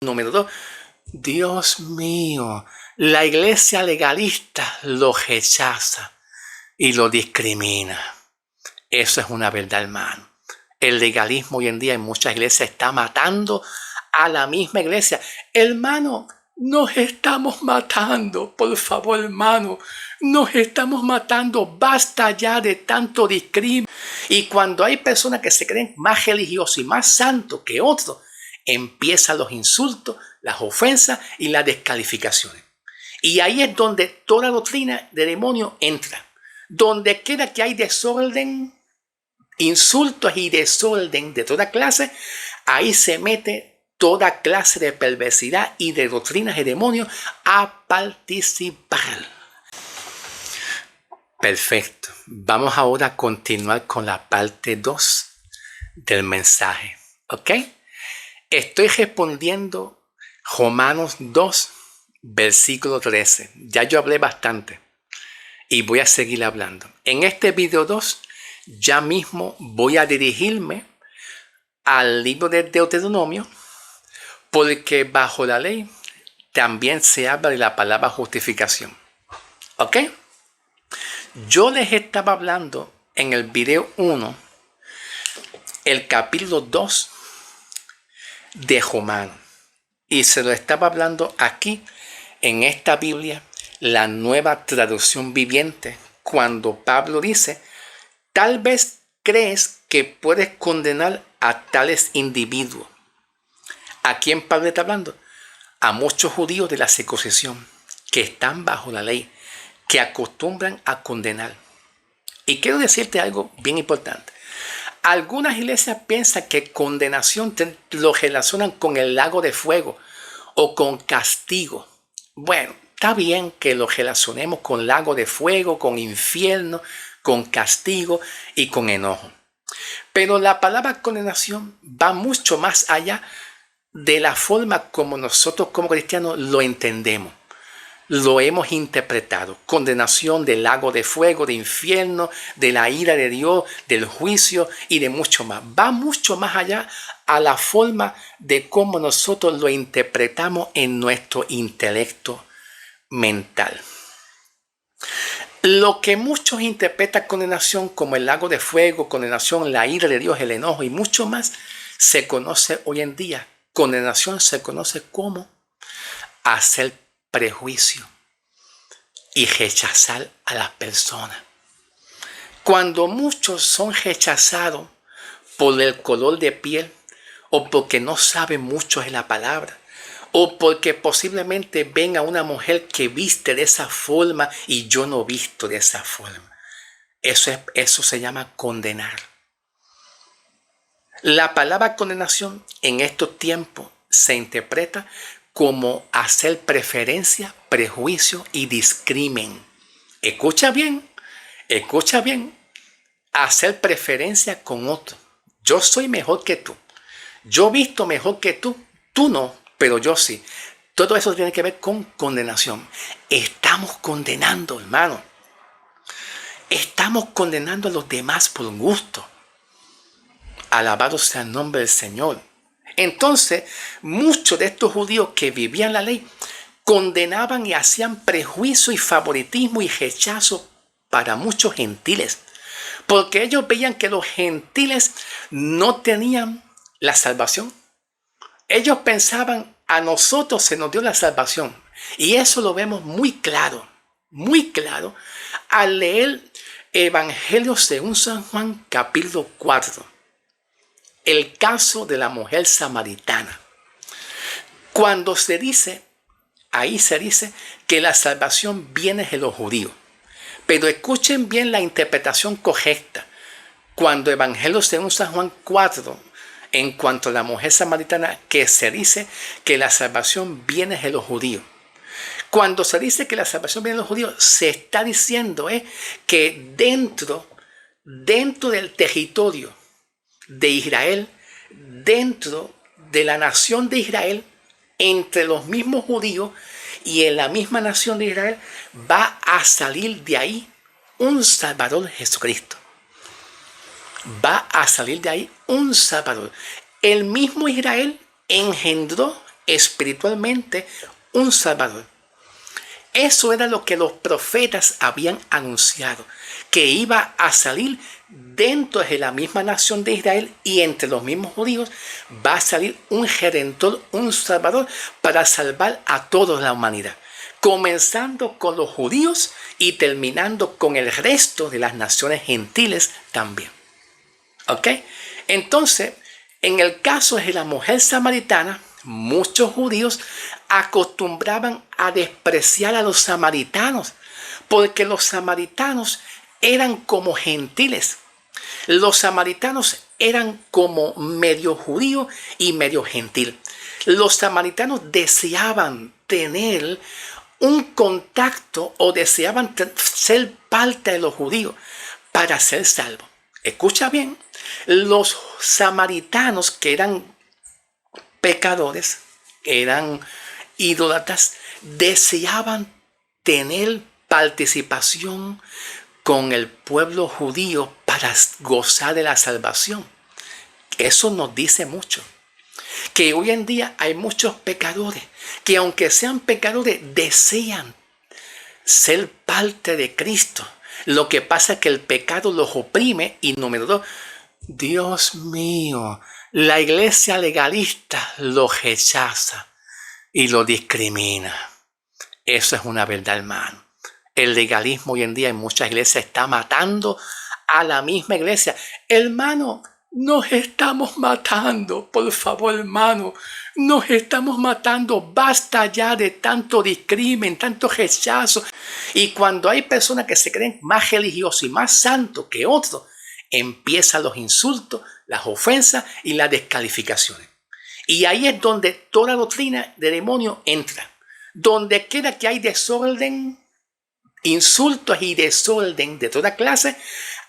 Número 2, Dios mío, la iglesia legalista lo rechaza y lo discrimina. Eso es una verdad, hermano. El legalismo hoy en día en muchas iglesias está matando a la misma iglesia. Hermano, nos estamos matando, por favor, hermano. Nos estamos matando. Basta ya de tanto discrimen. Y cuando hay personas que se creen más religiosos y más santos que otros, empiezan los insultos, las ofensas y las descalificaciones. Y ahí es donde toda doctrina de demonio entra. Donde quiera que hay desorden, insultos y desorden de toda clase, ahí se mete toda clase de perversidad y de doctrinas de demonios a participar. Perfecto. Vamos ahora a continuar con la parte 2 del mensaje. ¿Ok? Estoy respondiendo Romanos 2, versículo 13. Ya yo hablé bastante y voy a seguir hablando. En este video 2, ya mismo voy a dirigirme al libro de Deuteronomio, porque bajo la ley también se habla de la palabra justificación. ¿Ok? Yo les estaba hablando en el video 1, el capítulo 2 de Romanos. Y se lo estaba hablando aquí en esta Biblia, la Nueva Traducción Viviente, cuando Pablo dice: tal vez crees que puedes condenar a tales individuos. ¿A quién Pablo está hablando? A muchos judíos de la circuncisión que están bajo la ley, que acostumbran a condenar. Y quiero decirte algo bien importante. Algunas iglesias piensan que condenación lo relacionan con el lago de fuego o con castigo. Bueno, está bien que lo relacionemos con lago de fuego, con infierno, con castigo y con enojo. Pero la palabra condenación va mucho más allá de la forma como nosotros como cristianos lo entendemos. Lo hemos interpretado. Condenación del lago de fuego, de infierno, de la ira de Dios, del juicio y de mucho más. Va mucho más allá a la forma de cómo nosotros lo interpretamos en nuestro intelecto mental. Lo que muchos interpretan condenación como el lago de fuego, condenación, la ira de Dios, el enojo y mucho más, se conoce hoy en día. Condenación se conoce como hacer prejuicio y rechazar a las personas. Cuando muchos son rechazados por el color de piel, o porque no saben mucho de la palabra, o porque posiblemente ven a una mujer que viste de esa forma y yo no visto de esa forma. Eso se llama condenar. La palabra condenación en estos tiempos se interpreta como hacer preferencia, prejuicio y discrimen. Escucha bien, hacer preferencia con otro. Yo soy mejor que tú. Yo visto mejor que tú. Tú no, pero yo sí. Todo eso tiene que ver con condenación. Estamos condenando, hermano. Estamos condenando a los demás por gusto. Alabado sea el nombre del Señor. Entonces, muchos de estos judíos que vivían la ley condenaban y hacían prejuicio y favoritismo y rechazo para muchos gentiles, porque ellos veían que los gentiles no tenían la salvación. Ellos pensaban: a nosotros se nos dio la salvación. Y eso lo vemos muy claro al leer Evangelio según San Juan capítulo 4. El caso de la mujer samaritana. Cuando ahí se dice que la salvación viene de los judíos. Pero escuchen bien la interpretación correcta. Cuando Evangelio según San Juan 4, en cuanto a la mujer samaritana, que se dice que la salvación viene de los judíos. Cuando se dice que la salvación viene de los judíos, se está diciendo que dentro del territorio de Israel, dentro de la nación de Israel, entre los mismos judíos y en la misma nación de Israel, va a salir de ahí un Salvador, Jesucristo. Va a salir de ahí un Salvador. El mismo Israel engendró espiritualmente un Salvador. Eso era lo que los profetas habían anunciado, que iba a salir dentro de la misma nación de Israel y entre los mismos judíos va a salir un Redentor, un Salvador para salvar a toda la humanidad, comenzando con los judíos y terminando con el resto de las naciones gentiles también. ¿Ok? Entonces, en el caso de la mujer samaritana, muchos judíos acostumbraban a despreciar a los samaritanos, porque los samaritanos eran como gentiles. Los samaritanos eran como medio judío y medio gentil. Los samaritanos deseaban tener un contacto o deseaban ser parte de los judíos para ser salvos. Escucha bien, los samaritanos que eran pecadores, eran idólatras, deseaban tener participación con el pueblo judío para gozar de la salvación. Eso nos dice mucho. Que hoy en día hay muchos pecadores que aunque sean pecadores desean ser parte de Cristo. Lo que pasa es que el pecado los oprime y número 2, Dios mío, la iglesia legalista lo rechaza y lo discrimina. Eso es una verdad, hermano. El legalismo hoy en día en muchas iglesias está matando a la misma iglesia. Hermano, nos estamos matando, por favor, hermano. Nos estamos matando. Basta ya de tanto discrimen, tanto rechazo. Y cuando hay personas que se creen más religiosos y más santos que otros, empiezan los insultos, las ofensas y las descalificaciones. Y ahí es donde toda doctrina de demonio entra. Donde queda que hay desorden, insultos y desorden de toda clase,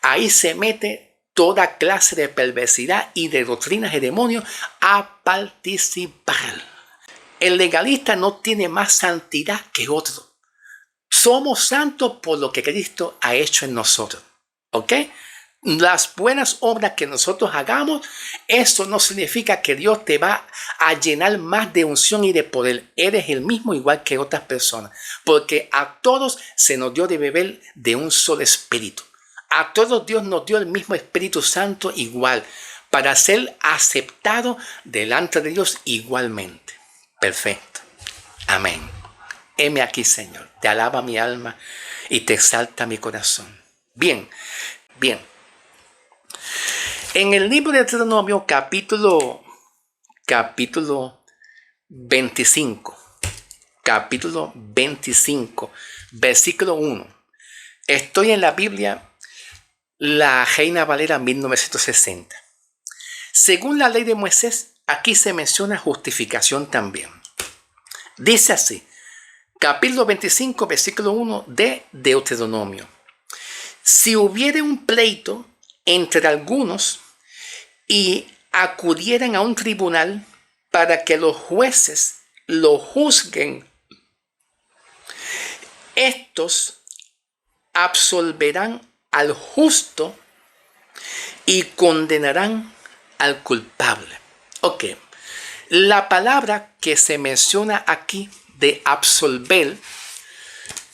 ahí se mete toda clase de perversidad y de doctrinas de demonios a participar. El legalista no tiene más santidad que otro. Somos santos por lo que Cristo ha hecho en nosotros. ¿Ok? Las buenas obras que nosotros hagamos, eso no significa que Dios te va a llenar más de unción y de poder. Eres el mismo igual que otras personas. Porque a todos se nos dio de beber de un solo espíritu. A todos Dios nos dio el mismo Espíritu Santo igual, para ser aceptado delante de Dios igualmente. Perfecto. Amén. Heme aquí, Señor. Te alaba mi alma y te exalta mi corazón. Bien. En el libro de Deuteronomio, capítulo 25, versículo 1. Estoy en la Biblia, la Reina Valera 1960. Según la ley de Moisés, aquí se menciona justificación también. Dice así, capítulo 25, versículo 1 de Deuteronomio. Si hubiere un pleito entre algunos y acudieran a un tribunal para que los jueces lo juzguen, estos absolverán al justo y condenarán al culpable. Ok, la palabra que se menciona aquí de absolver,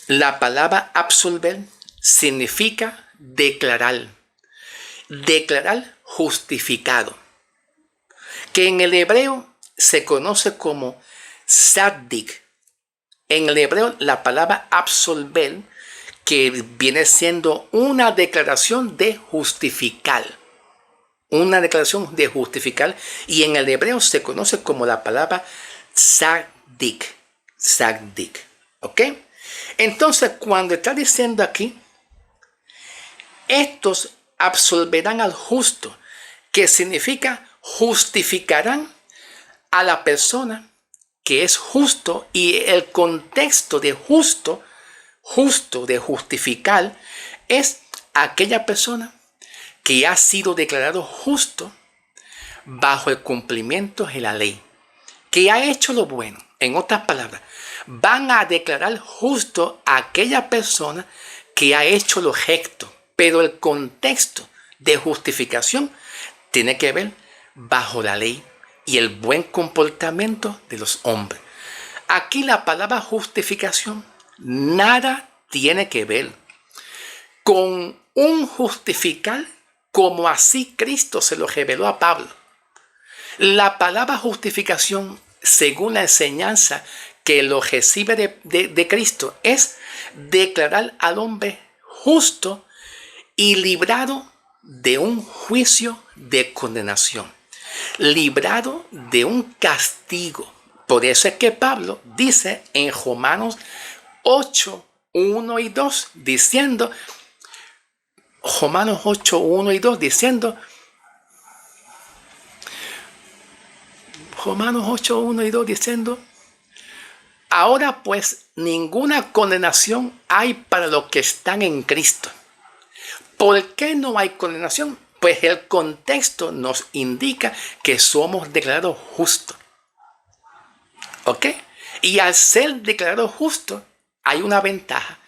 la palabra absolver significa declarar justificado, que en el hebreo se conoce como tzaddik. En el hebreo la palabra absolver, que viene siendo una declaración de justificar. Una declaración de justificar. Y en el hebreo se conoce como la palabra tzaddik. Tzaddik. ¿Ok? Entonces, cuando está diciendo aquí, estos absolverán al justo, que significa justificarán a la persona que es justo, y el contexto de justo, de justificar, es aquella persona que ha sido declarado justo bajo el cumplimiento de la ley, que ha hecho lo bueno. En otras palabras, van a declarar justo a aquella persona que ha hecho lo recto, pero el contexto de justificación tiene que ver bajo la ley y el buen comportamiento de los hombres. Aquí la palabra justificación nada tiene que ver con un justificar como así Cristo se lo reveló a Pablo. La palabra justificación, según la enseñanza que lo recibe de Cristo, es declarar al hombre justo y librado de un juicio de condenación, librado de un castigo. Por eso es que Pablo dice en Romanos 8, 1 y 2, diciendo, Romanos 8, 1 y 2, diciendo, Romanos 8, 1 y 2, diciendo, ahora pues ninguna condenación hay para los que están en Cristo. ¿Por qué no hay condenación? Pues el contexto nos indica que somos declarados justos. ¿Ok? Y al ser declarados justos, hay una ventaja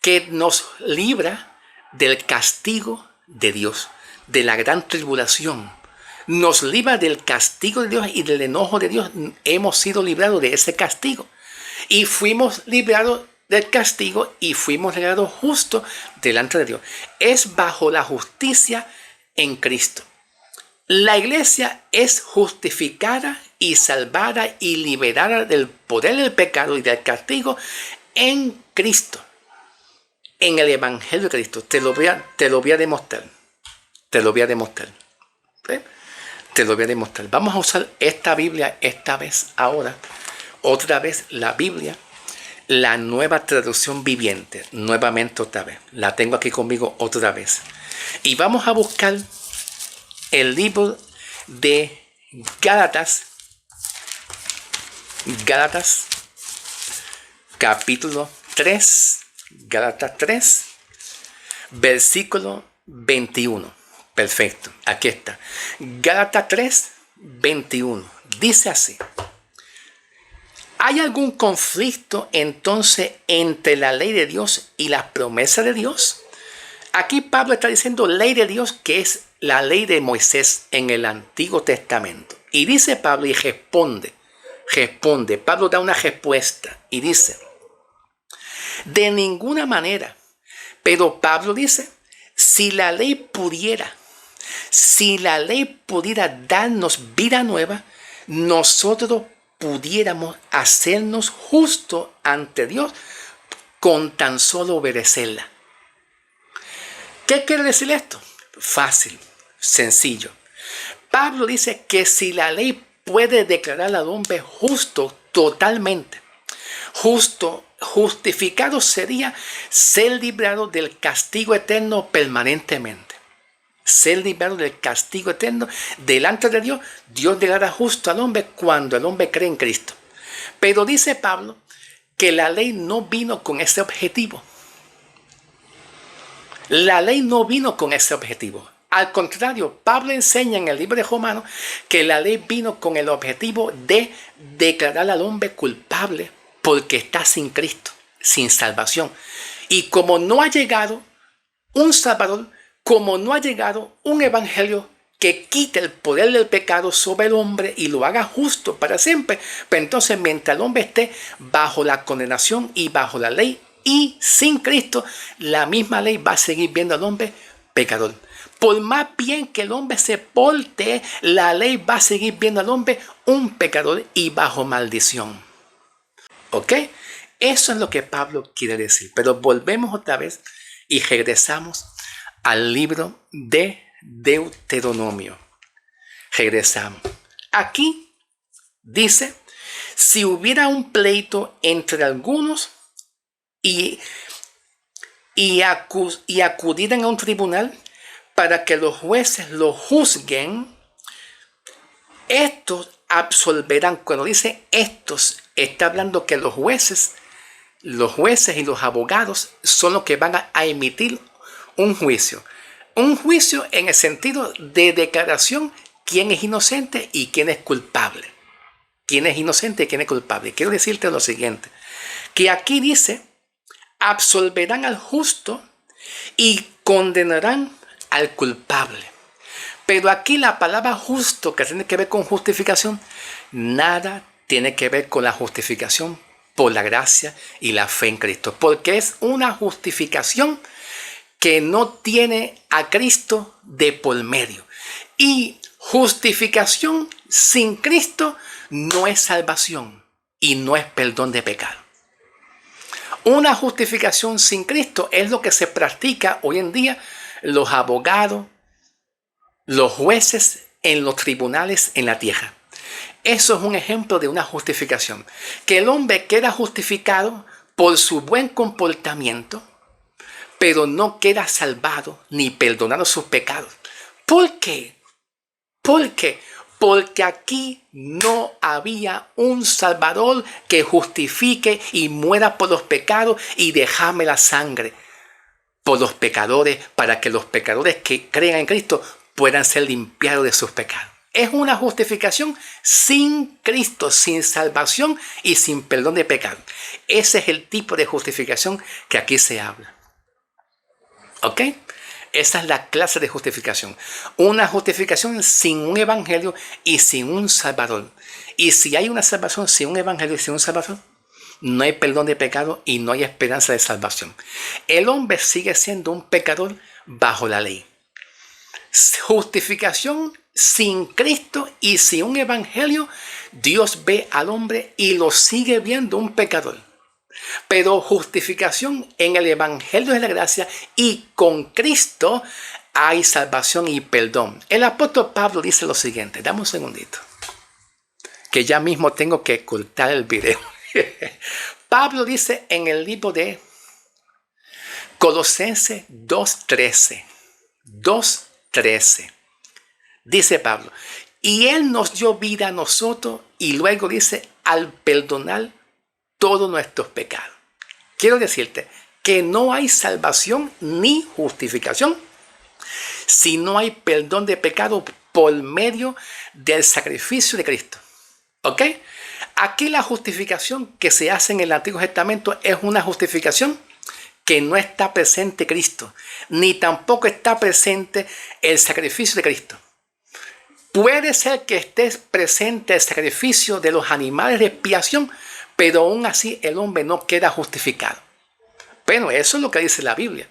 que nos libra del castigo de Dios, de la gran tribulación. Nos libra del castigo de Dios y del enojo de Dios. Hemos sido librados de ese castigo. Y fuimos librados del castigo y fuimos declarados justos delante de Dios. Es bajo la justicia en Cristo. La iglesia es justificada y salvada y liberada del poder del pecado y del castigo en Cristo. En el Evangelio de Cristo. Te lo voy a demostrar. Te lo voy a demostrar. ¿Sí? Te lo voy a demostrar. Vamos a usar esta Biblia esta vez, ahora. Otra vez la Biblia. La nueva traducción viviente. Nuevamente otra vez. La tengo aquí conmigo otra vez. Y vamos a buscar el libro de Gálatas. Gálatas. Capítulo 3. Gálatas 3. Versículo 21. Perfecto. Aquí está. Gálatas 3, 21. Dice así. ¿Hay algún conflicto entonces entre la ley de Dios y las promesas de Dios? Aquí Pablo está diciendo ley de Dios, que es la ley de Moisés en el Antiguo Testamento. Y dice Pablo y responde. Pablo da una respuesta y dice, de ninguna manera. Pero Pablo dice, si la ley pudiera darnos vida nueva, nosotros pudiéramos hacernos justos ante Dios con tan solo obedecerla. ¿Qué quiere decir esto? Fácil, sencillo. Pablo dice que si la ley puede declarar al hombre justo totalmente, justificado sería ser librado del castigo eterno permanentemente. Ser librado del castigo eterno delante de Dios. Dios declara justo al hombre cuando el hombre cree en Cristo. Pero dice Pablo que la ley no vino con ese objetivo. La ley no vino con ese objetivo. Al contrario, Pablo enseña en el libro de Romanos que la ley vino con el objetivo de declarar al hombre culpable porque está sin Cristo, sin salvación. Y como no ha llegado un Salvador, como no ha llegado un evangelio que quite el poder del pecado sobre el hombre y lo haga justo para siempre, pues entonces mientras el hombre esté bajo la condenación y bajo la ley y sin Cristo, la misma ley va a seguir viendo al hombre pecador. Por más bien que el hombre se porte, la ley va a seguir viendo al hombre un pecador y bajo maldición. ¿Ok? Eso es lo que Pablo quiere decir. Pero volvemos otra vez y regresamos al libro de Deuteronomio. Regresamos. Aquí dice, si hubiera un pleito entre algunos y acudieran a un tribunal para que los jueces lo juzguen, estos absolverán. Cuando dice estos, está hablando que los jueces y los abogados son los que van a emitir un juicio. Un juicio en el sentido de declaración quién es inocente y quién es culpable. Quién es inocente y quién es culpable. Quiero decirte lo siguiente, que aquí dice, absolverán al justo y condenarán al culpable. Pero aquí la palabra justo, que tiene que ver con justificación, nada tiene que ver con la justificación por la gracia y la fe en Cristo. Porque es una justificación que no tiene a Cristo de por medio. Y justificación sin Cristo no es salvación y no es perdón de pecado. Una justificación sin Cristo es lo que se practica hoy en día los abogados, los jueces en los tribunales en la tierra. Eso es un ejemplo de una justificación. Que el hombre queda justificado por su buen comportamiento, pero no queda salvado ni perdonado sus pecados. ¿Por qué? ¿Por qué? Porque aquí no había un Salvador que justifique y muera por los pecados y derrame la sangre por los pecadores, para que los pecadores que crean en Cristo puedan ser limpiados de sus pecados. Es una justificación sin Cristo, sin salvación y sin perdón de pecado. Ese es el tipo de justificación que aquí se habla. ¿Ok? Esa es la clase de justificación. Una justificación sin un evangelio y sin un salvador. Y si hay una salvación sin un evangelio y sin un salvador, no hay perdón de pecado y no hay esperanza de salvación. El hombre sigue siendo un pecador bajo la ley. Justificación sin Cristo y sin un evangelio, Dios ve al hombre y lo sigue viendo un pecador. Pero justificación en el evangelio de la gracia y con Cristo hay salvación y perdón. El apóstol Pablo dice lo siguiente, dame un segundito, que ya mismo tengo que cortar el video. Pablo dice en el libro de Colosenses 2:13, dice Pablo, y Él nos dio vida a nosotros, y luego dice, al perdonar todos nuestros pecados. Quiero decirte que no hay salvación ni justificación si no hay perdón de pecado por medio del sacrificio de Cristo. ¿Ok? Aquí la justificación que se hace en el Antiguo Testamento es una justificación que no está presente Cristo, ni tampoco está presente el sacrificio de Cristo. Puede ser que esté presente el sacrificio de los animales de expiación, pero aún así el hombre no queda justificado. Pero eso es lo que dice la Biblia.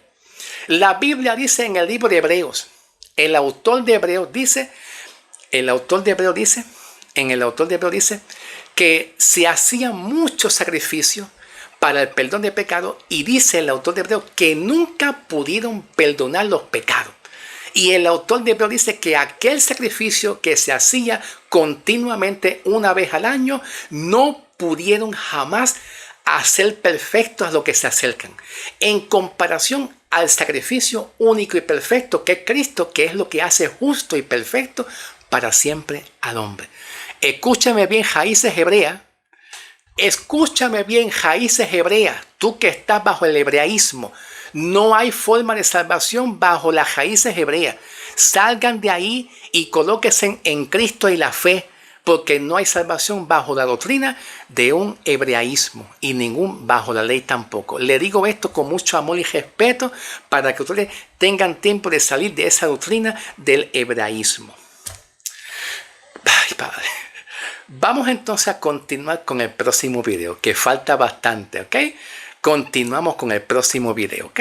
La Biblia dice en el libro de Hebreos, el autor de Hebreos dice que se hacían muchos sacrificios para el perdón de pecado, y dice el autor de Hebreos que nunca pudieron perdonar los pecados. Y el autor de Hebreos dice que aquel sacrificio que se hacía continuamente una vez al año no pudieron jamás hacer perfectos a lo que se acercan, en comparación al sacrificio único y perfecto que es Cristo, que es lo que hace justo y perfecto para siempre al hombre. Escúchame bien, raíces hebreas. Escúchame bien, raíces hebreas. Tú que estás bajo el hebraísmo. No hay forma de salvación bajo las raíces hebreas. Salgan de ahí y colóquense en Cristo y la fe, porque no hay salvación bajo la doctrina de un hebraísmo y ningún bajo la ley tampoco. Le digo esto con mucho amor y respeto para que ustedes tengan tiempo de salir de esa doctrina del hebraísmo. Ay, Padre. Vamos entonces a continuar con el próximo video, que falta bastante, ¿ok? Continuamos con el próximo video, ¿ok?